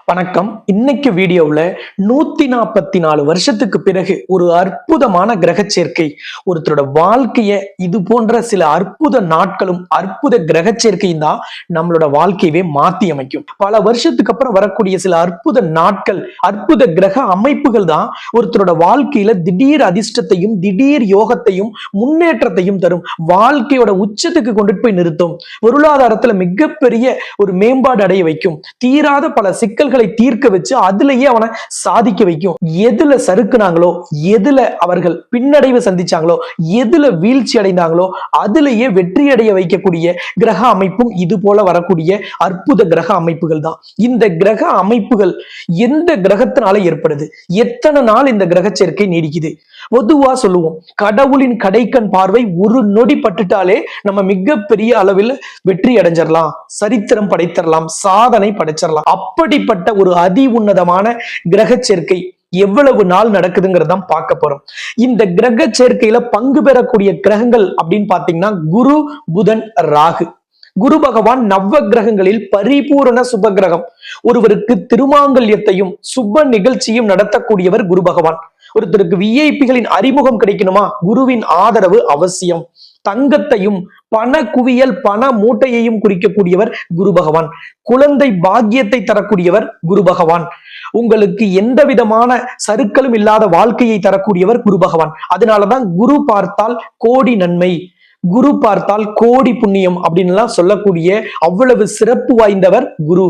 வணக்கம். இன்னைக்கு வீடியோவில் 144 வருஷத்துக்கு பிறகு ஒரு அற்புதமான கிரக சேர்க்கை ஒருத்தரோட வாழ்க்கைய இது போன்ற சில அற்புத நாட்களும் அற்புத கிரக சேர்க்கையும் தான் நம்மளோட வாழ்க்கையவே மாத்தி அமைக்கும். பல வருஷத்துக்கு அப்புறம் வரக்கூடிய சில அற்புத நாட்கள், அற்புத கிரக அமைப்புகள் தான் ஒருத்தரோட வாழ்க்கையில திடீர் அதிர்ஷ்டத்தையும் திடீர் யோகத்தையும் முன்னேற்றத்தையும் தரும். வாழ்க்கையோட உச்சத்துக்கு கொண்டுட்டு போய் நிறுத்தும். பொருளாதாரத்துல மிகப்பெரிய ஒரு மேம்பாடு அடைய வைக்கும். தீராத பல சிக்கல்களை தீர்க்க வச்சு அதுலயே அவனை சாதிக்க வைக்கும். எதுல சறுக்குனாங்களோ, எதுல அவர்கள் பின்னடைவு சந்திச்சாங்களோ, எதுல வீழ்ச்சி அடைந்தாங்களோ அதுலயே வெற்றி அடைய வைக்கக்கூடிய கிரக அமைப்பும் இது போல வரக்கூடிய அற்புத கிரக அமைப்புகள் தான். இந்த கிரக அமைப்புகள் எந்த கிரகத்தினால ஏற்படுது, எத்தனை நாள் இந்த கிரக சேர்க்கை நீடிக்குது? பொதுவா சொல்லுவோம், கடவுளின் கடைக்கண் பார்வை ஒரு நொடி பட்டுட்டாலே நம்ம மிகப்பெரிய அளவில் வெற்றி அடைஞ்சிடலாம், சரித்திரம் படைத்திடலாம், சாதனை படைச்சிடலாம். அப்படிப்பட்ட ஒரு அதி உன்னதமான கிரக சேர்க்கை எவ்வளவு நாள் நடக்குதுங்கிறத பார்க்க போறோம். இந்த கிரக சேர்க்கையில பங்கு பெறக்கூடிய கிரகங்கள் அப்படின்னு பாத்தீங்கன்னா குரு, புதன், ராகு. குரு பகவான் நவ கிரகங்களில் பரிபூரண சுப கிரகம். ஒருவருக்கு திருமாங்கல்யத்தையும் சுப நிகழ்ச்சியும் நடத்தக்கூடியவர் குரு பகவான். ஒருத்தருக்கு விஐபிகளின் அறிமுகம் கிடைக்கணுமா, குருவின் ஆதரவு அவசியம். தங்கத்தையும் பண குவியல் பண மூட்டையையும் குறிக்கக்கூடியவர் குரு பகவான். குழந்தை பாக்கியத்தை தரக்கூடியவர் குரு பகவான். உங்களுக்கு எந்த விதமான சறுக்களும் இல்லாத வாழ்க்கையை தரக்கூடியவர் குரு பகவான். அதனாலதான் குரு பார்த்தால் கோடி நன்மை, குரு பார்த்தால் கோடி புண்ணியம் அப்படின்னு சொல்லக்கூடிய அவ்வளவு சிறப்பு வாய்ந்தவர் குரு.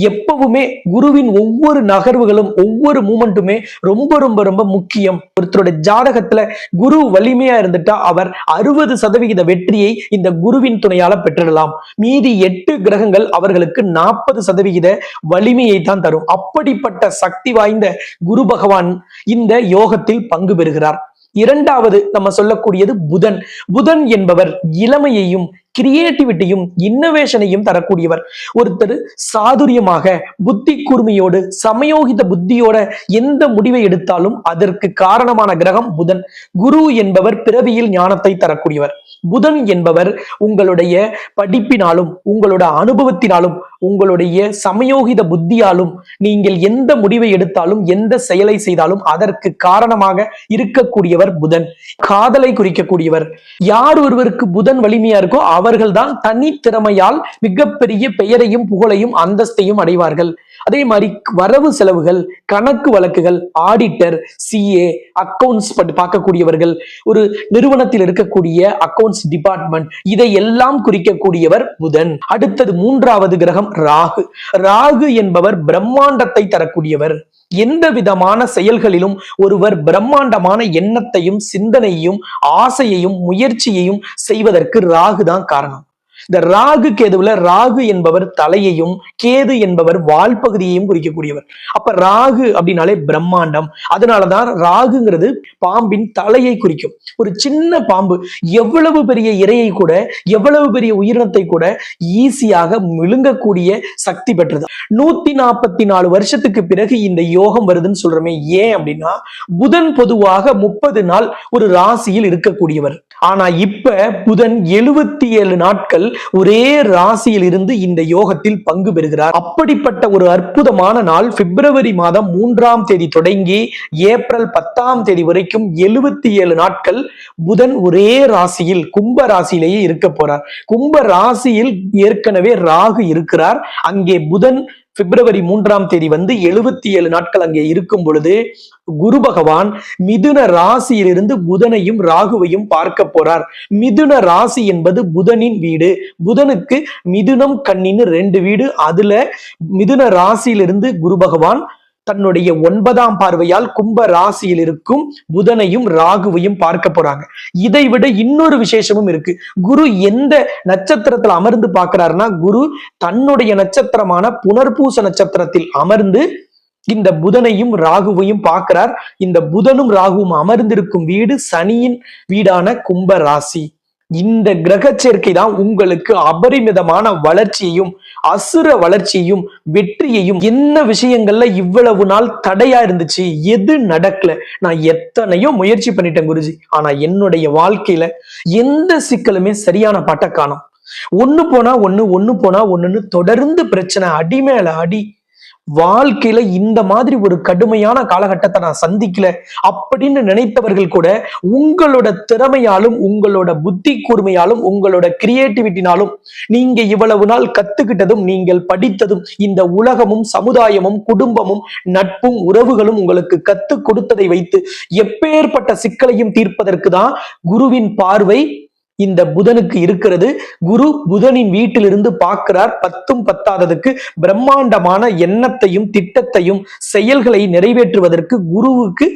எப்பவுமே குருவின் ஒவ்வொரு நகர்வுகளும் ஒவ்வொரு மூமெண்ட்டுமே ரொம்ப ரொம்ப ரொம்ப முக்கியம். ஒருத்தரோட ஜாதகத்துல குரு வலிமையா இருந்துட்டா அவர் 60% வெற்றியை இந்த குருவின் துணையால பெற்றிடலாம். மீதி 8 கிரகங்கள் அவர்களுக்கு 40% வலிமையை தான் தரும். அப்படிப்பட்ட சக்தி வாய்ந்த குரு பகவான் இந்த யோகத்தில் பங்கு பெறுகிறார். இரண்டாவது நம்ம சொல்லக்கூடியது புதன். புதன் என்பவர் இளமையையும் கிரியேட்டிவிட்டியும் இன்னோவேஷனையும் தரக்கூடியவர். ஒருத்தர் சாதுரியமாக புத்தி கூர்மையோடு சமயோகித புத்தியோட எந்த முடிவை எடுத்தாலும் அதற்கு காரணமான கிரகம் புதன். குரு என்பவர் பிறவியில் ஞானத்தை தரக்கூடியவர். புதன் என்பவர் உங்களுடைய படிப்பினாலும் உங்களோட அனுபவத்தினாலும் உங்களுடைய சமயோகித புத்தியாலும் நீங்கள் எந்த முடிவை எடுத்தாலும் எந்த செயலை செய்தாலும் அதற்கு காரணமாக இருக்கக்கூடியவர் புதன். காதலை குறிக்கக்கூடியவர். யார் ஒருவருக்கு புதன் வலிமையா இருக்கோ அவர்கள் தான் தனித்திறமையால் மிகப்பெரிய பெயரையும் புகழையும் அந்தஸ்தையும் அடைவார்கள். அதே மாதிரி வரவு செலவுகள், கணக்கு வழக்குகள், ஆடிட்டர், சிஏ, அக்கவுண்ட்ஸ் பார்க்கக்கூடியவர்கள், ஒரு நிறுவனத்தில் இருக்கக்கூடிய அக்கவுண்ட்ஸ் டிபார்ட்மெண்ட், இதை எல்லாம் குறிக்கக்கூடியவர் புதன். அடுத்தது மூன்றாவது கிரகம் ராகு. ராகு என்பவர் பிரம்மாண்டத்தை தரக்கூடியவர். எந்த விதமான செயல்களிலும் ஒருவர் பிரம்மாண்டமான எண்ணத்தையும் சிந்தனையும் ஆசையையும் முயற்சியையும் செய்வதற்கு ராகு தான் காரணம். இந்த ராகு கேதுவுல ராகு என்பவர் தலையையும் கேது என்பவர் வால் பகுதியையும் குறிக்கக்கூடியவர். அப்ப ராகு அப்படின்னாலே பிரம்மாண்டம். அதனாலதான் ராகுங்கிறது பாம்பின் தலையை குறிக்கும். ஒரு சின்ன பாம்பு எவ்வளவு பெரிய இரையை கூட எவ்வளவு பெரிய உயிரினத்தை கூட ஈஸியாக விழுங்கக்கூடிய சக்தி பெற்றது. 144 வருஷத்துக்கு பிறகு இந்த யோகம் வருதுன்னு சொல்றோமே, ஏன் அப்படின்னா புதன் பொதுவாக 30 நாள் ஒரு ராசியில் இருக்கக்கூடியவர். ஆனா இப்ப புதன் 77 நாட்கள் ஒரே ராசியில் இருந்து இந்த யோகத்தில் பங்கு பெறுகிறார். அப்படிப்பட்ட ஒரு அற்புதமான நாள் பிப்ரவரி மாதம் 3ஆம் தேதி தொடங்கி ஏப்ரல் 10ஆம் தேதி வரைக்கும் 77 நாட்கள் புதன் ஒரே ராசியில் கும்ப ராசியிலேயே இருக்க போறார். கும்ப ராசியில் ஏற்கனவே ராகு இருக்கிறார். அங்கே புதன் பிப்ரவரி 3ஆம் தேதி 77 நாட்கள் அங்கே இருக்கும் பொழுது குரு பகவான் மிதுன ராசியிலிருந்து புதனையும் ராகுவையும் பார்க்க போறார். மிதுன ராசி என்பது புதனின் வீடு. புதனுக்கு மிதுனம் கன்னின்னு 2 வீடு. அதுல மிதுன ராசியிலிருந்து குரு பகவான் தன்னுடைய 9ஆம் பார்வையால் கும்ப ராசியில் இருக்கும் புதனையும் ராகுவையும் பார்க்க போறாங்க. இதை விட இன்னொரு விசேஷமும் இருக்கு. குரு எந்த நட்சத்திரத்தில் அமர்ந்து பார்க்கிறாருன்னா, குரு தன்னுடைய நட்சத்திரமான புனர்பூச நட்சத்திரத்தில் அமர்ந்து இந்த புதனையும் ராகுவையும் பார்க்கிறார். இந்த புதனும் ராகுவும் அமர்ந்திருக்கும் வீடு சனியின் வீடான கும்ப ராசி. இந்த கிரக சேர்க்கை தான் உங்களுக்கு அபரிமிதமான வளர்ச்சியையும் அசுர வளர்ச்சியையும் வெற்றியையும். என்ன விஷயங்கள்ல இவ்வளவு நாள் தடையா இருந்துச்சு, எது நடக்கல, நான் எத்தனையோ முயற்சி பண்ணிட்டேன் குருஜி, ஆனா என்னுடைய வாழ்க்கையில எந்த சிக்கலுமே சரியான பாட்ட காணோம். ஒண்ணு போனா ஒண்ணு, ஒண்ணு போனா ஒண்ணுன்னு தொடர்ந்து பிரச்சனை, அடி மேல அடி, வாழ்க்கையில இந்த மாதிரி ஒரு கடுமையான காலகட்டத்தை நான் சந்திக்கல அப்படின்னு நினைத்தவர்கள் கூட உங்களோட திறமையாலும் உங்களோட புத்தி கூர்மையாலும் உங்களோட கிரியேட்டிவிட்டினாலும் நீங்க இவ்வளவு நாள் கத்துக்கிட்டதும் நீங்கள் படித்ததும் இந்த உலகமும் சமுதாயமும் குடும்பமும் நட்பும் உறவுகளும் உங்களுக்கு கத்து கொடுத்ததை வைத்து எப்பேற்பட்ட சிக்கலையும் தீர்ப்பதற்கு தான் குருவின் பார்வை இந்த புதனுக்கு இருக்கிறது. குரு புதனின் வீட்டிலிருந்து பார்க்கிறார். 10ம் பத்தாததுக்கு பிரம்மாண்டமான எண்ணத்தையும் திட்டத்தையும் செயல்களை நிறைவேற்றுவதற்கு குருவுக்கு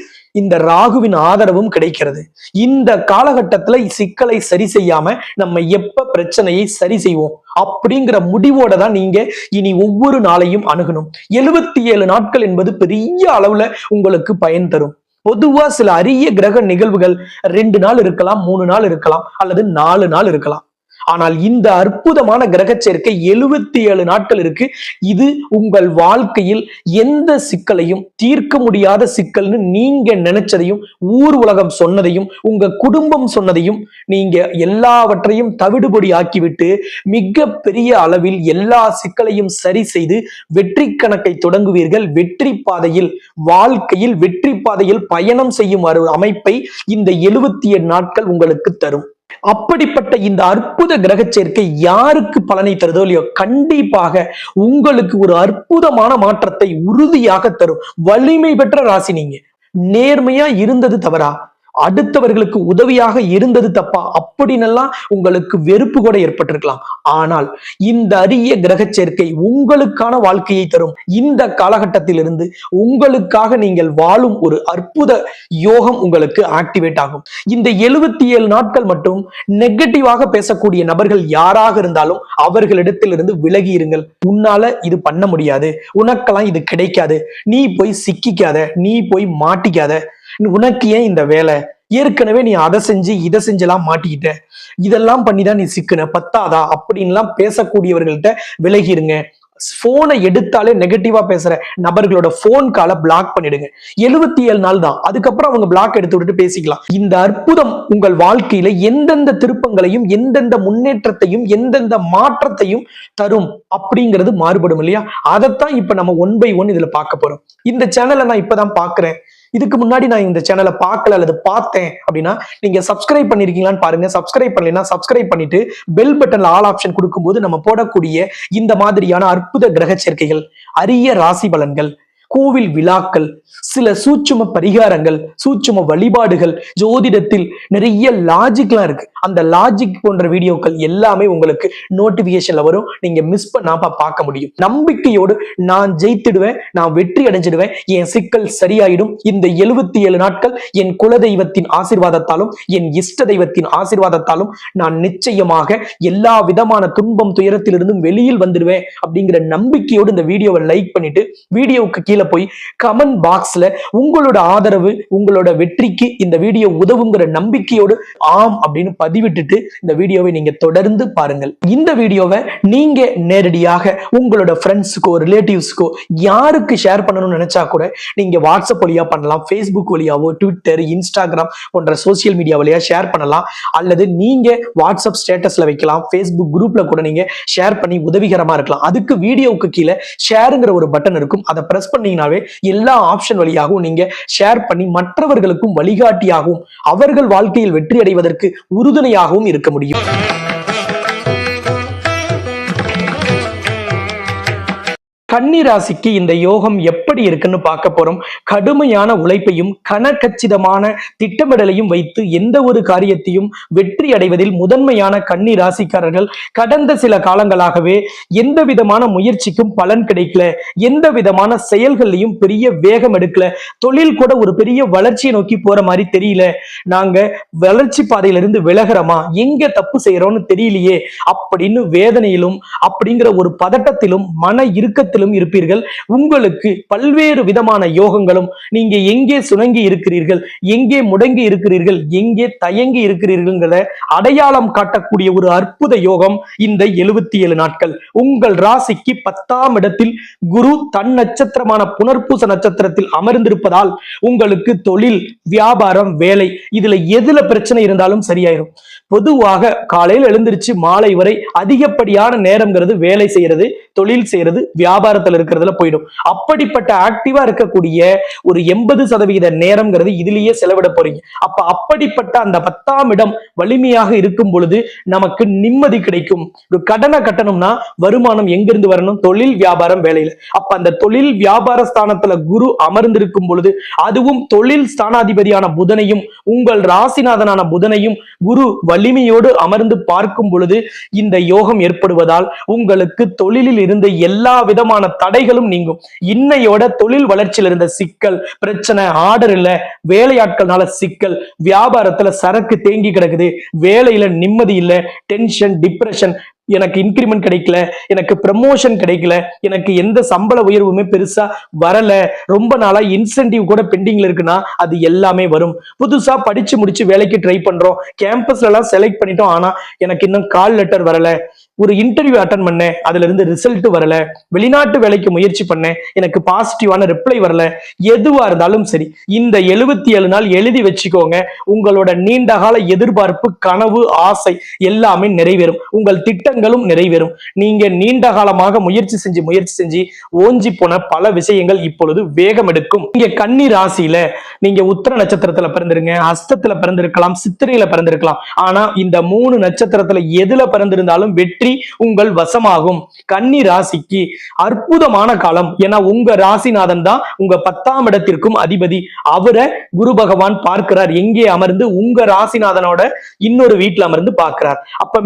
இந்த ராகுவின் ஆதரவும் கிடைக்கிறது. இந்த காலகட்டத்துல சிக்கலை சரி செய்யாம நம்ம எப்ப பிரச்சனையை சரி செய்வோம் அப்படிங்கிற முடிவோட தான் நீங்க இனி ஒவ்வொரு நாளையும் அணுகணும். 77 நாட்கள் என்பது பெரிய அளவுல உங்களுக்கு பயன் தரும். பொதுவா சில அரிய கிரக நிகழ்வுகள் 2 நாள் இருக்கலாம், 3 நாள் இருக்கலாம், அல்லது 4 நாள் இருக்கலாம். ஆனால் இந்த அற்புதமான கிரக சேர்க்கை 77 நாட்கள் இருக்கு. இது உங்கள் வாழ்க்கையில் எந்த சிக்கலையும் தீர்க்க முடியாத சிக்கல்னு நீங்க நினைச்சதையும் ஊர் உலகம் சொன்னதையும் உங்க குடும்பம் சொன்னதையும் நீங்க எல்லாவற்றையும் தவிடுபொடி ஆக்கிவிட்டு மிக பெரிய அளவில் எல்லா சிக்கலையும் சரி செய்து வெற்றி கணக்கை தொடங்குவீர்கள். வெற்றி பாதையில் வாழ்க்கையில் வெற்றி பாதையில் பயணம் செய்யும் அமைப்பை இந்த 77 நாட்கள் உங்களுக்கு தரும். அப்படிப்பட்ட இந்த அற்புத கிரக சேர்க்கை யாருக்கு பலனை தருதோ இல்லையோ, கண்டிப்பாக உங்களுக்கு ஒரு அற்புதமான மாற்றத்தை உறுதியாக தரும். வலிமை பெற்ற ராசி நீங்க. நேர்மையா இருந்தது தவறா, அடுத்தவர்களுக்கு உதவியாக இருந்தது தப்பா அப்படின்னெல்லாம் உங்களுக்கு வெறுப்பு கூட ஏற்பட்டிருக்கலாம். ஆனால் இந்த அரிய கிரக சேர்க்கை உங்களுக்கான வாழ்க்கையை தரும். இந்த காலகட்டத்திலிருந்து உங்களுக்காக நீங்கள் வாழும் ஒரு அற்புத யோகம் உங்களுக்கு ஆக்டிவேட் ஆகும். இந்த 77 நாட்கள் மட்டும் நெகட்டிவாக பேசக்கூடிய நபர்கள் யாராக இருந்தாலும் அவர்களிடத்திலிருந்து விலகி இருங்கள். உன்னால இது பண்ண முடியாது, உனக்கெல்லாம் இது கிடைக்காது, நீ போய் சிக்கிக்காத, நீ போய் மாட்டிக்காத, உனக்கு ஏன் இந்த வேலை, ஏற்கனவே நீ அதை செஞ்சு இதை செஞ்செல்லாம் மாட்டிக்கிட்ட, இதெல்லாம் பண்ணிதான் நீ சிக்கன, பத்தாதா அப்படின்லாம் பேசக்கூடியவர்கள்ட்ட விலகிருங்க. போனை எடுத்தாலே நெகட்டிவா பேசுற நபர்களோட போன் காலை பிளாக் பண்ணிடுங்க. 77 நாள் தான், அதுக்கப்புறம் அவங்க பிளாக் எடுத்து விட்டுட்டு பேசிக்கலாம். இந்த அற்புதம் உங்கள் வாழ்க்கையில எந்தெந்த திருப்பங்களையும் எந்தெந்த முன்னேற்றத்தையும் எந்தெந்த மாற்றத்தையும் தரும் அப்படிங்கிறது மாறுபடும் இல்லையா? அதைத்தான் இப்ப நம்ம 1 by 1 இதுல பார்க்க போறோம். இந்த சேனலை நான் இப்பதான் பாக்குறேன், இதுக்கு முன்னாடி நான் இந்த சேனலை பார்க்கல அல்லது பார்த்தேன் அப்படின்னா நீங்க சப்ஸ்கிரைப் பண்ணிருக்கீங்களான்னு பாருங்க. சப்ஸ்கிரைப் பண்ணலைன்னா சப்ஸ்கிரைப் பண்ணிட்டு பெல் பட்டன்ல ஆல் ஆப்ஷன் கொடுக்கும்போது நம்ம போடக்கூடிய இந்த மாதிரியான அற்புத கிரக சேர்க்கைகள், அரிய ராசி பலன்கள், கோவில் விழாக்கள், சில சூட்சும பரிகாரங்கள், சூட்சும வழிபாடுகள், ஜோதிடத்தில் நிறைய லாஜிக்லாம் இருக்கு. அந்த லாஜிக் போன்ற வீடியோக்கள் எல்லாமே உங்களுக்கு நோட்டிபிகேஷன்ல வரும். நீங்க மிஸ் பண்ணாம பார்க்க முடியும். நம்பிக்கையோடு நான் ஜெயித்திடுவேன், நான் வெற்றி அடைஞ்சிடுவேன், என் சிக்கல் சரியாயிடும். இந்த 77 நாட்கள் என் குலதெய்வத்தின் ஆசீர்வாதத்தாலும் என் இஷ்ட தெய்வத்தின் ஆசீர்வாதத்தாலும் நான் நிச்சயமாக எல்லா விதமான துன்பம் துயரத்திலிருந்தும் வெளியில் வந்துடுவேன் அப்படிங்கிற நம்பிக்கையோடு இந்த வீடியோவை லைக் பண்ணிட்டு வீடியோவுக்கு கீழே போய் கமெண்ட் பாக்ஸ்ல உங்களோட ஆதரவு உங்களோட வெற்றிக்கு இந்த வீடியோ உதவுங்கிற நம்பிக்கையோடு ஆம் அப்படின்னு பதிவிட்டுட்டு இந்த வீடியோவை நீங்க தொடர்ந்து பாருங்கள். இந்த வீடியோவை நீங்க நேரடியாக உங்களோட ஃப்ரெண்ட்ஸுக்கோ ரிலேட்டிவ்ஸ்க்கோ யாருக்கு ஷேர் பண்ணணும்னு நினைச்சா கூட நீங்க வாட்ஸ்அப் வழியா பண்ணலாம், ஃபேஸ்புக் வழியாவோ, ட்விட்டர், இன்ஸ்டாகிராம் போன்ற சோசியல் மீடியா வழியா ஷேர் பண்ணலாம். அல்லது நீங்க வாட்ஸ்அப் ஸ்டேட்டஸ்ல வைக்கலாம், ஃபேஸ்புக் குரூப்ல கூட நீங்க ஷேர் பண்ணி உதவிகரமா இருக்கலாம். அதுக்கு வீடியோவுக்கு கீழே ஷேருங்கிற ஒரு பட்டன் இருக்கும், அதை பிரஸ் பண்ணீங்கனாவே எல்லா ஆப்ஷன் வழியாகவும் நீங்க ஷேர் பண்ணி மற்றவர்களுக்கும் வழிகாட்டியாகவும் அவர்கள் வாழ்க்கையில் வெற்றி அடைவதற்கு உறுதுணையாகவும் இருக்க முடியும். கன்னி ராசிக்கு இந்த யோகம் எப்படி இருக்குன்னு பார்க்க போறோம். கடுமையான உழைப்பையும் கனகச்சிதமான திட்டமிடலையும் வைத்து எந்த ஒரு காரியத்தையும் வெற்றி அடைவதில் முதன்மையான கன்னி ராசிக்காரர்கள் கடந்த சில காலங்களாகவே எந்த விதமான முயற்சிக்கும் பலன் கிடைக்கல, எந்த விதமான செயல்களையும் பெரிய வேகம் எடுக்கல, தொழில் கூட ஒரு பெரிய வளர்ச்சியை நோக்கி போற மாதிரி தெரியல, நாங்க வளர்ச்சி பாதையிலிருந்து விலகிறோமா, எங்க தப்பு செய்யறோம்னு தெரியலையே அப்படின்னு வேதனையிலும் அப்படிங்கிற ஒரு பதட்டத்திலும் மன இறுக்கத்திலும் இருப்பீர்கள். உங்களுக்கு பல்வேறு விதமான யோகங்களும், நீங்க எங்கே சுணங்கி இருக்கிறீர்கள், எங்கே முடங்கி இருக்கிறீர்கள், எங்கே தயங்கி இருக்கிறீர்கள் அடையாளம் காட்டக்கூடிய ஒரு அற்புத யோகம் இந்த 77 நாட்கள். உங்கள் ராசிக்கு 10ஆம் இடத்தில் குரு தன் நட்சத்திரமான புனர்பூச நட்சத்திரத்தில் அமர்ந்திருப்பதால் உங்களுக்கு தொழில், வியாபாரம், வேலை இதுல எதுல பிரச்சனை இருந்தாலும் சரியாயிரும். பொதுவாக காலையில் எழுந்திருச்சு மாலை வரை அதிகப்படியான நேரம்ங்கிறது வேலை செய்யறது, தொழில் செய்யறது, வியாபாரத்துல இருக்கிறதுல போயிடும். அப்படிப்பட்ட ஆக்டிவா இருக்கக்கூடிய ஒரு 80% நேரம்ங்கிறது இதுலயே செலவிட போறீங்க. அப்படிப்பட்ட அந்த 10ஆம் இடம் வலிமையாக இருக்கும் பொழுது நமக்கு நிம்மதி கிடைக்கும். ஒரு கடனை கட்டணும்னா வருமானம் எங்கிருந்து வரணும்? தொழில், வியாபாரம், வேலையில. அந்த தொழில் வியாபார ஸ்தானத்துல குரு அமர்ந்திருக்கும் பொழுது, அதுவும் தொழில் ஸ்தானாதிபதியான புதனையும் உங்கள் ராசிநாதனான புதனையும் குரு வலிமையோடு அமர்ந்து பார்க்கும் பொழுது இந்த யோகம் ஏற்படுவதால் உங்களுக்கு தொழிலில் இருந்த எல்லா விதமான தடைகளும் நீங்கும். இன்னையோட தொழில் வளர்ச்சியில் இருந்த சிக்கல், பிரச்சனை, ஆர்டர் இல்ல, வேலையாட்கள்னால சிக்கல், வியாபாரத்துல சரக்கு தேங்கி கிடக்குது, வேலையில நிம்மதி இல்ல, டென்ஷன், டிப்ரெஷன், எனக்கு இன்கிரிமெண்ட் கிடைக்கல, எனக்கு ப்ரமோஷன் கிடைக்கல, எனக்கு எந்த சம்பள உயர்வுமே பெருசா வரல, ரொம்ப நாளா இன்சென்டிவ் கூட பெண்டிங்ல இருக்குன்னா அது எல்லாமே வரும். புதுசா படிச்சு முடிச்சு வேலைக்கு ட்ரை பண்றோம், கேம்பஸ்ல எல்லாம் செலக்ட் பண்ணிட்டோம், ஆனா எனக்கு இன்னும் கால் லெட்டர் வரல, ஒரு இன்டர்வியூ அட்டன் பண்ணேன், அதுல இருந்து ரிசல்ட் வரல, வெளிநாட்டு வேலைக்கு முயற்சி பண்ணேன், எனக்கு பாசிட்டிவான ரிப்ளை வரல, எதுவா இருந்தாலும் சரி இந்த 77 நாள் எழுதி வச்சுக்கோங்க. உங்களோட நீண்ட கால எதிர்பார்ப்பு, கனவு, ஆசை எல்லாமே நிறைவேறும். உங்கள் திட்டங்களும் நிறைவேறும். நீங்க நீண்ட காலமாக முயற்சி செஞ்சு ஓஞ்சி போன பல விஷயங்கள் இப்பொழுது வேகம் எடுக்கும். நீங்க கன்னி ராசியில நீங்க உத்திர நட்சத்திரத்துல பிறந்திருங்க, அஸ்தத்துல பிறந்திருக்கலாம், சித்திரையில பிறந்திருக்கலாம். ஆனா இந்த 3 நட்சத்திரத்துல எதுல பிறந்திருந்தாலும் வெற்றி உங்கள் வசமாகும். கன்னி ராசிக்கு அற்புதமான காலம். ஏன்னா உங்க ராசிநாதன் தான் உங்க 10ஆம் இடத்திற்கும் அதிபதி. அவரை குரு பகவான் பார்க்கிறார். எங்கே அமர்ந்து? உங்க ராசிநாதனோட இன்னொரு வீட்டுல அமர்ந்து பார்க்கிறார்.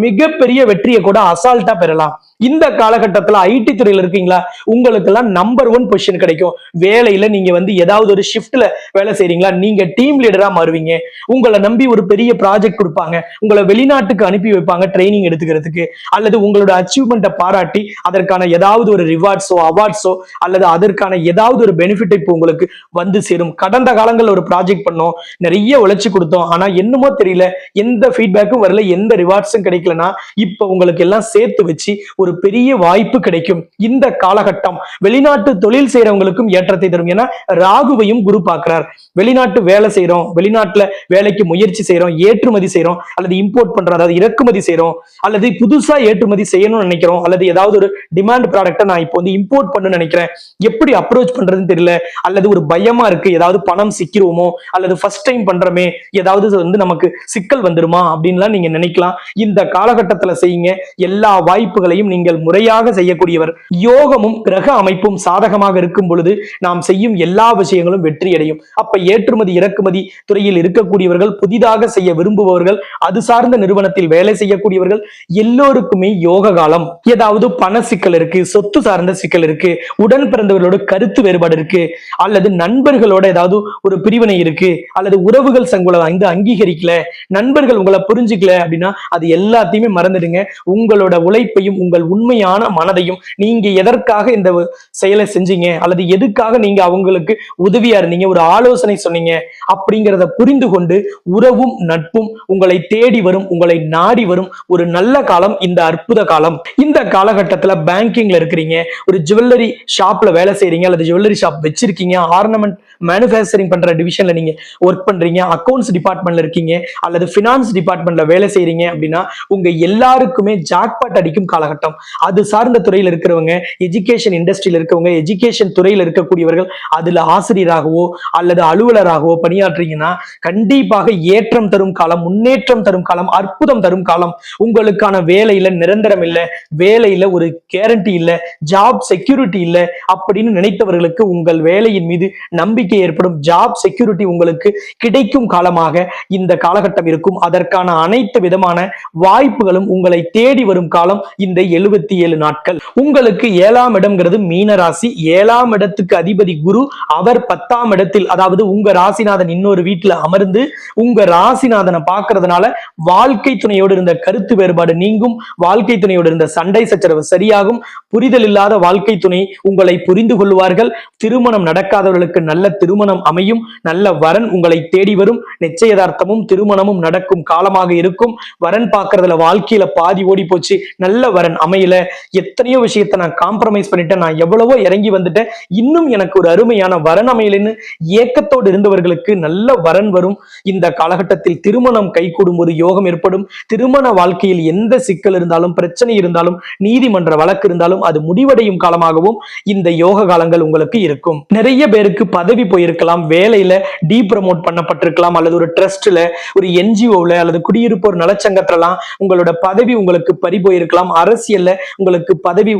மிகப்பெரிய வெற்றியை கூட அசால்ட்டா பெறலாம். இந்த காலகட்டத்துல ஐடி துறையில இருக்கீங்களா, உங்களுக்கு எல்லாம் நம்பர் 1 பொசிஷன் கிடைக்கும். வேலையில நீங்க ஏதாவது ஒரு ஷிஃப்ட்ல வேலை செய்றீங்களா, நீங்க டீம் லீடரா மாறுவீங்க. உங்களை நம்பி ஒரு பெரிய ப்ராஜெக்ட் கொடுப்பாங்க, உங்களை வெளிநாட்டுக்கு அனுப்பி வைப்பாங்க ட்ரைனிங் எடுத்துக்கிறதுக்கு, அல்லது உங்களோட அச்சீவ்மெண்ட்டை பாராட்டி அதற்கான ஏதாவது ஒரு ரிவார்ட்ஸோ, அவார்ட்ஸோ, அல்லது அதற்கான ஏதாவது ஒரு பெனிஃபிட் இப்போ உங்களுக்கு வந்து சேரும். கடந்த காலங்களில் ஒரு ப்ராஜெக்ட் பண்ணோம், நிறைய உழைச்சு கொடுத்தோம், ஆனா என்னமோ தெரியல, எந்த ஃபீட்பேக்கும் வரல, எந்த ரிவார்ட்ஸும் கிடைக்கலனா இப்ப உங்களுக்கு எல்லாம் சேர்த்து வச்சு ஒரு பெரிய வாய்ப்பு கிடைக்கும். இந்த காலகட்டம் வெளிநாட்டு தொழில் செய்யறவங்களுக்கும் ஏற்றத்தை தரும். ஏன்னா ராகுவையும் குரு பார்க்கிறார். வெளிநாட்டு வேலை செய்யறோம், வெளிநாட்டுல வேலைக்கு முயற்சி செய்யறோம், ஏற்றுமதி செய்யறோம், அல்லது இம்போர்ட் பண்றோம், அதாவது இறக்குமதி செய்யறோம், அல்லது புதுசா ஏற்றுமதி செய்யணும்னு நினைக்கிறோம், அல்லது ஏதாவது ஒரு டிமாண்ட் ப்ராடக்ட்டை நான் இப்போ இம்போர்ட் பண்ணணும்னு நினைக்கிறேன், எப்படி அப்ரோச் பண்றதுன்னு தெரியல, அல்லது ஒரு பயமா இருக்கு, ஏதாவது பணம் சிக்கிருவோமோ, அல்லது ஃபர்ஸ்ட் டைம் பண்றமே ஏதாவது நமக்கு சிக்கல் வந்துருமா அப்படின்லாம் நீங்க நினைக்கலாம். இந்த காலகட்டத்துல செய்யுங்க. எல்லா வாய்ப்புகளையும் நீங்கள் முறையாக செய்யக்கூடியவர். யோகமும் கிரக அமைப்பும் சாதகமாக இருக்கும் பொழுது நாம் செய்யும் எல்லா விஷயங்களும் வெற்றி அடையும். ஏற்றுமதி இறக்குமதி துறையில் இருக்கக்கூடியவர்கள், புதிதாக செய்ய விரும்புபவர்கள், அது சார்ந்த நிறுவனத்தில் வேலை செய்யக்கூடியவர்கள் எல்லோருக்குமே யோக காலம். ஏதாவது பண சிக்கல் இருக்கு, சொத்து சார்ந்த சிக்கல் இருக்கு, உடன் பிறந்தவர்களோட கருத்து வேறுபாடு இருக்கு, அல்லது நண்பர்களோட ஏதாவது ஒரு பிரிவினை இருக்கு, அல்லது உறவுகள் சங்குல அங்கீகரிக்கல, நண்பர்கள் உங்களை புரிஞ்சுக்கல அப்படின்னா அது எல்லாத்தையுமே மறந்துடுங்க. உங்களோட உழைப்பையும் உங்கள் உண்மையான மனதையும், நீங்க எதற்காக இந்த செயலை செஞ்சீங்க, அல்லது எதுக்காக நீங்க அவங்களுக்கு உதவியா இருந்தீங்க, ஒரு ஆலோசனை சொன்னீங்க அப்படிங்கிறத புரிந்து கொண்டு உறவும் நட்பும் உங்களை தேடி வரும், உங்களை நாடி வரும் ஒரு நல்ல காலம் இந்த அற்புத காலம். இந்த காலகட்டத்துல பேங்கிங்ல இருக்கிறீங்க, ஒரு ஜுவல்லரி ஷாப்ல வேலை செய்றீங்க, அல்லது ஜுவல்லரி ஷாப் வச்சிருக்கீங்க, ஆர்னமெண்ட் மேனுஃபேக்சரிங் பண்ற டிவிஷன்ல நீங்க ஒர்க் பண்றீங்க, அக்கௌண்ட்ஸ் டிபார்ட்மெண்ட்ல இருக்கீங்க, அல்லது பினான்ஸ் டிபார்ட்மெண்ட்ல வேலை செய்றீங்க அப்படின்னா உங்க எல்லாருக்குமே ஜாக்பாட் அடிக்கும் காலகட்டம். அது சார்ந்த துறையில் இருக்கிறவங்க, எஜுகேஷன் இண்டஸ்ட்ரியில இருக்கவங்க, எஜுகேஷன் துறையில் இருக்கக்கூடியவர்கள், அதுல ஆசிரியராகவோ அல்லது அலுவலராகவோ பணியாற்றீங்கன்னா கண்டிப்பாக ஏற்றம் தரும் காலம், முன்னேற்றம் தரும் காலம், அற்புதம் தரும் காலம். உங்களுக்கான வேலையில நிரந்தரம் இல்லை, வேலையில ஒரு கேரண்டி இல்லை, ஜாப் செக்யூரிட்டி இல்லை அப்படின்னு நினைத்தவர்களுக்கு உங்கள் வேலையின் மீது நம்பிக்கை ஏற்படும். ஜாப் செக்யூரிட்டி உங்களுக்கு கிடைக்கும் காலமாக இந்த காலகட்டம் இருக்கும். அதற்கான அனைத்து விதமான வாய்ப்புகளும் உங்களை தேடி வரும் காலம் இந்த 77 நாட்கள். உங்களுக்கு 7ஆம் இடம்ங்கிறது மீன ராசி. 7ஆம் இடத்துக்கு அதிபதி குரு. அவர் 10ஆம் இடத்தில், அதாவது உங்க ராசிநாதன் இன்னொரு வீட்டுல அமர்ந்து உங்க ராசிநாதனை பார்க்கறதுனால வாழ்க்கை துணையோடு இருந்த கருத்து வேறுபாடு நீங்கும், வாழ்க்கை துணையோடு இருந்த சண்டை சச்சரவு சரியாகும், புரிதல் இல்லாத வாழ்க்கை துணை உங்களை புரிந்து கொள்வார்கள், திருமணம் நடக்காதவர்களுக்கு நல்ல திருமணம் அமையும், நல்ல வரன் உங்களை தேடி வரும், நிச்சயதார்த்தமும் திருமணமும் நடக்கும் காலமாக இருக்கும். வரன் பார்க்கறதுல வாழ்க்கையில பாதி ஓடி போச்சு, நல்ல வரன் அமையல, எத்தனையோ விஷயத்த நான் காம்ப்ரமைஸ் பண்ணிட்டேன், நான் எவ்வளவோ இறங்கி வந்துட்டேன், இன்னும் எனக்கு ஒரு அருமையான வரன் அமையலன்னு ஏக்கத்தோடு இருந்தவர்களுக்கு நல்ல வரன் வரும். இந்த காலகட்டத்தில் திருமணம் கைகூடும் ஒரு யோகம் ஏற்படும். திருமண வாழ்க்கையில் எந்த சிக்கல் இருந்தாலும், பிரச்சனை இருந்தாலும், நீதிமன்ற வழக்கு இருந்தாலும் அது முடிவடையும் காலமாகவும் இந்த யோக காலங்கள் உங்களுக்கு இருக்கும். நிறைய பேருக்கு பதவி போயிருக்கலாம், வேலையில டீப்ரமோட் பண்ணப்பட்டிருக்கலாம், அல்லது ஒரு ட்ரஸ்ட்ல, ஒரு என்ஜிஓல அல்லது குடியிருப்போர் நலச்சங்கத்திலாம் உங்களோட பதவி உங்களுக்கு பறி போயிருக்கலாம், அரசியல்ல உங்களுக்கு பதவி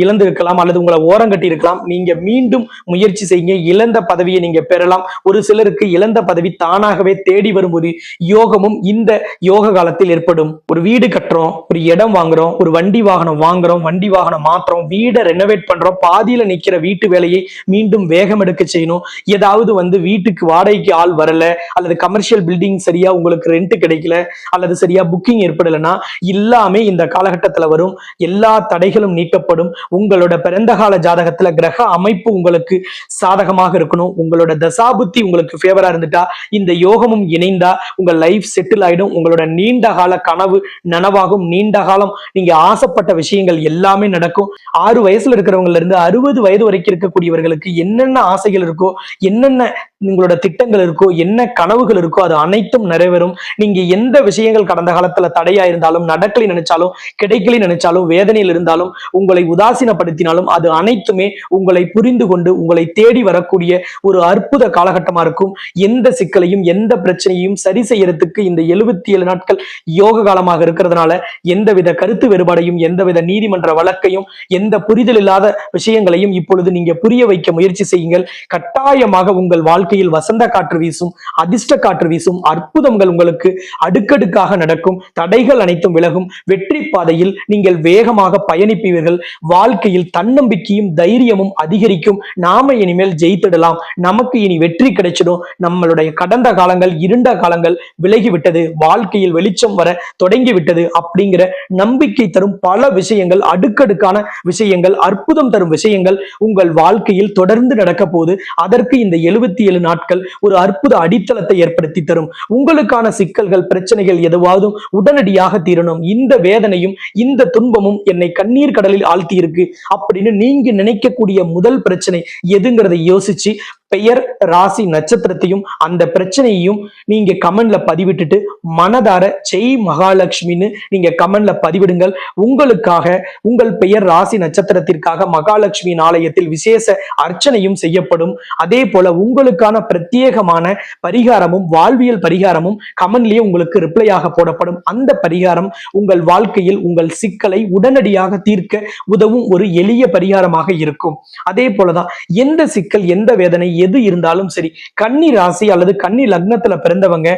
இழந்திருக்கலாம், அல்லது உங்களை ஓரங்கட்டி இருக்கலாம். நீங்க மீண்டும் முயற்சி செய்யுங்க, இழந்த பதவியை நீங்க பெறலாம். ஒரு சிலருக்கு இழந்த பதவி தானாகவே தேடி வரும் ஒரு யோகமும் இந்த யோக காலத்தில் ஏற்படும். ஒரு வீடு கட்டுறோம், ஒரு இடம் வாங்குறோம், ஒரு வண்டி வாகனம் வாங்குறோம், வண்டி வாகனம் மாற்றோம், வீடை ரெனோவேட் பண்றோம், பாதியில நிக்கிற வீட்டு வேலையை மீண்டும் வேகம் எடுக்க செய்யணும். ஏதாவது வீட்டுக்கு வாடகைக்கு ஆள் வரல, அல்லது கமர்ஷியல் பில்டிங் சரியா உங்களுக்கு ரெண்ட் கிடைக்கல, அல்லது சரியா புக்கிங் ஏற்படலைன்னா எல்லாமே இந்த காலகட்டத்துல வரும். எல்லா தடைகளும் நீக்கப்படும். உங்களோட பிறந்த கால ஜாதகத்துல கிரக அமைப்பு உங்களுக்கு சாதகமாக இருக்கணும். உங்களோட தசாபுத்தி உங்களுக்கு ஃபேவரா இருந்துட்டா இந்த யோகமும் இணைந்தா உங்க லைஃப் செட்டில் ஆயிடும். உங்களோட நீண்ட கால கனவு நனவாகும். நீண்ட காலம் நீங்க ஆசைப்பட்ட விஷயங்கள் எல்லாமே நடக்கும். 6 வயசுல இருக்கிறவங்கல இருந்து 60 வயது வரைக்கும் இருக்கக்கூடியவர்களுக்கு என்னென்ன ஆசைகள் இருக்கோ, என்னென்ன உங்களோட திட்டங்கள் இருக்கோ, என்ன கனவுகள் இருக்கோ அது அனைத்தும் நிறைவேறும். நீங்க எந்த விஷயங்கள் கடந்த காலத்துல தடையா இருந்தாலும், நடக்கலை நினைச்சாலும், கிடைக்கலை நினைச்சாலும், வேதனையில் இருந்தாலும், உங்களை உதாசீனப்படுத்தினாலும் அது அனைத்துமே உங்களை புரிந்து கொண்டு உங்களை தேடி வரக்கூடிய ஒரு அற்புத காலகட்டமா இருக்கும். எந்த சிக்கலையும் எந்த பிரச்சனையும் சரி செய்யறதுக்கு இந்த 77 நாட்கள் யோக காலமாக இருக்கிறதுனால எந்தவித கருத்து வேறுபாடையும், எந்தவித நீதிமன்ற வழக்கையும், எந்த புரிதல் இல்லாத விஷயங்களையும் இப்பொழுது நீங்க புரிய வைக்க முயற்சி செய்யுங்கள். கட்டாயமாக உங்கள் வாழ்க்கையில் வசந்த காற்று வீசும், அதிர்ஷ்ட காற்று வீசும், அற்புதங்கள் உங்களுக்கு அடுக்கடுக்காக நடக்கும். தடைகள் அனைத்தும் விலகும். வெற்றி பாதையில் நீங்கள் வேகமாக பயணிப்பீர்கள். வாழ்க்கையில் தன்னம்பிக்கையும் தைரியமும் அதிகரிக்கும். நாம இனிமேல் ஜெயித்திடலாம், நமக்கு இனி வெற்றி கிடைச்சிடும், நம்மளுடைய கடந்த காலங்கள் இருண்ட காலங்கள் விலகிவிட்டது, வாழ்க்கையில் வெளிச்சம் வர தொடங்கிவிட்டது அப்படிங்கிற நம்பிக்கை தரும் பல விஷயங்கள், அடுக்கடுக்கான விஷயங்கள், அற்புதம் தரும் விஷயங்கள் உங்கள் வாழ்க்கையில் தொடர்ந்து நடக்க போது. அதற்கு இந்த 77 நாட்கள் ஒரு அற்புத அடித்தளத்தை ஏற்படுத்தி தரும். உங்களுக்கான சிக்கல்கள், பிரச்சனைகள் எதுவாவது உடனடியாக தீரணும். இந்த வேதனையும் இந்த துன்பமும் என்னை கண்ணீர் கடலில் ஆழ்த்தி இருக்கு அப்படின்னு நீங்க நினைக்கக்கூடிய முதல் பிரச்சனை எதுங்கிறதை யோசிச்சு பெயர், ராசி, நட்சத்திரத்தையும் அந்த பிரச்சனையையும் நீங்க கமெண்ட்ல பதிவிட்டுட்டு மனதார ஜெய் மகாலட்சுமின்னு நீங்க கமெண்ட்ல பதிவிடுங்கள். உங்களுக்காக, உங்கள் பெயர், ராசி, நட்சத்திரத்திற்காக மகாலட்சுமியின் ஆலயத்தில் விசேஷ அர்ச்சனையும் செய்யப்படும். அதே போல உங்களுக்கான பிரத்யேகமான பரிகாரமும் வாழ்வியல் பரிகாரமும் கமெண்ட்லயே உங்களுக்கு ரிப்ளையாக போடப்படும். அந்த பரிகாரம் உங்கள் வாழ்க்கையில் உங்கள் சிக்கலை உடனடியாக தீர்க்க உதவும் ஒரு எளிய பரிகாரமாக இருக்கும். அதே போலதான் எந்த சிக்கல், எந்த வேதனை எது இருந்தாலும் சரி, கன்னி ராசி அல்லது கன்னி லக்னத்துல பிறந்தவங்க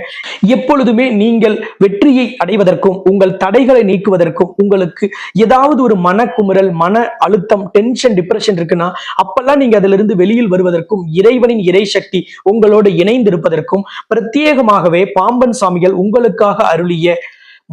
எப்பொழுதுமே நீங்கள் வெற்றியை அடைவதற்கும், உங்கள் தடைகளை நீக்குவதற்கும், உங்களுக்கு ஏதாவது ஒரு மனக்குமுறல், மன அழுத்தம், டென்ஷன், டிப்ரெஷன் இருக்குன்னா அப்பெல்லாம் நீங்க அதிலிருந்து வெளியில் வருவதற்கும், இறைவனின் இறை சக்தி உங்களோடு இணைந்திருப்பதற்கும் பிரத்யேகமாகவே பாம்பன் சுவாமிகள் உங்களுக்காக அருளிய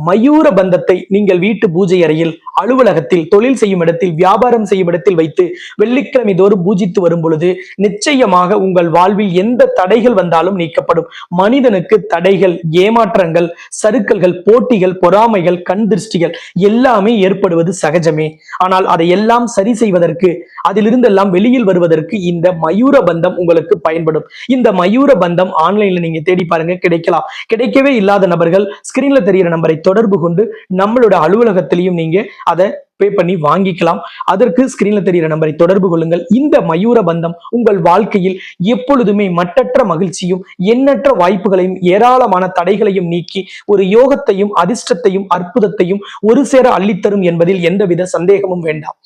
மயூர பந்தத்தை நீங்கள் வீட்டு பூஜை அறையில், அலுவலகத்தில், தொழில் செய்யும் இடத்தில், வியாபாரம் செய்யும் இடத்தில் வைத்து வெள்ளிக்கிழமை தோறும் பூஜித்து வரும் பொழுது நிச்சயமாக உங்கள் வாழ்வில் எந்த தடைகள் வந்தாலும் நீக்கப்படும். மனிதனுக்கு தடைகள், ஏமாற்றங்கள், சறுக்கல்கள், போட்டிகள், பொறாமைகள், கண் திருஷ்டிகள் எல்லாமே ஏற்படுவது சகஜமே. ஆனால் அதையெல்லாம் சரி செய்வதற்கு, அதிலிருந்தெல்லாம் வெளியில் வருவதற்கு இந்த மயூர பந்தம் உங்களுக்கு பயன்படும். இந்த மயூர பந்தம் ஆன்லைன்ல நீங்க தேடி பாருங்க, கிடைக்கலாம். கிடைக்கவே இல்லாத நபர்கள் ஸ்கிரீன்ல தெரிகிற நம்பரை தொடர்பு கொண்டு நம்மளோட அலுவலகத்திலையும் நீங்க அதை பே பண்ணி வாங்கிக்கலாம். அதற்கு ஸ்கிரீன்ல தெரிகிற நம்பரை தொடர்பு கொள்ளுங்கள். இந்த மயூர பந்தம் உங்கள் வாழ்க்கையில் எப்பொழுதுமே மட்டற்ற மகிழ்ச்சியும், எண்ணற்ற வாய்ப்புகளையும், ஏராளமான தடைகளையும் நீக்கி ஒரு யோகத்தையும், அதிர்ஷ்டத்தையும், அற்புதத்தையும் ஒரு சேர அள்ளித்தரும் என்பதில் எந்தவித சந்தேகமும் வேண்டாம்.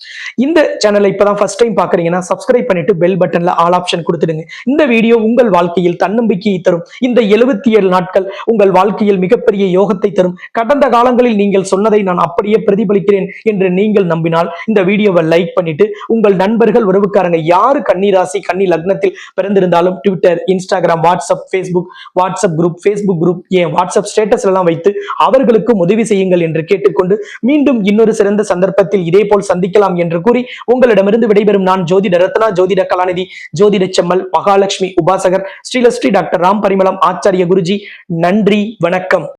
இந்த சேனலை இப்பதான் ஃபர்ஸ்ட் டைம் பாக்குறீங்கன்னா சப்ஸ்கிரைப் பண்ணிட்டு பெல் பட்டன்ல ஆல் ஆப்ஷன் கொடுத்துடுங்க. இந்த வீடியோ உங்கள் வாழ்க்கையில் தன்னம்பிக்கையை தரும். இந்த 77 நாட்கள் உங்கள் வாழ்க்கையில் மிகப்பெரிய யோகத்தை தரும். கடந்த காலங்களில் நீங்கள் சொன்னதை நான் அப்படியே பிரதிபலிக்கிறேன் என்று நீங்கள் நம்பினால் இந்த வீடியோவை லைக் பண்ணிட்டு உங்கள் நண்பர்கள் உறவுக்காரங்க யாரு கன்னி ராசி கன்னி லக்னத்தில் பிறந்திருந்தாலும் Twitter, Instagram, WhatsApp group, Facebook group, ஏன் வாட்ஸ்அப் ஸ்டேட்டஸ் எல்லாம் வைத்து அவர்களுக்கும் உதவி செய்யுங்கள் என்று கேட்டுக்கொண்டு மீண்டும் இன்னொரு சிறந்த சந்தர்ப்பத்தில் இதே போல் சந்திக்கலாம் என்று கூறி உங்களிடமிருந்து விடைபெறும் நான் ஜோதிட ரத்னா, ஜோதிட கலாநிதி, ஜோதிட செம்மல், மகாலட்சுமி உபாசகர், ஸ்ரீலஸ்ரீ டாக்டர் ராம் பரிமளம் ஆச்சாரிய குருஜி. நன்றி, வணக்கம்.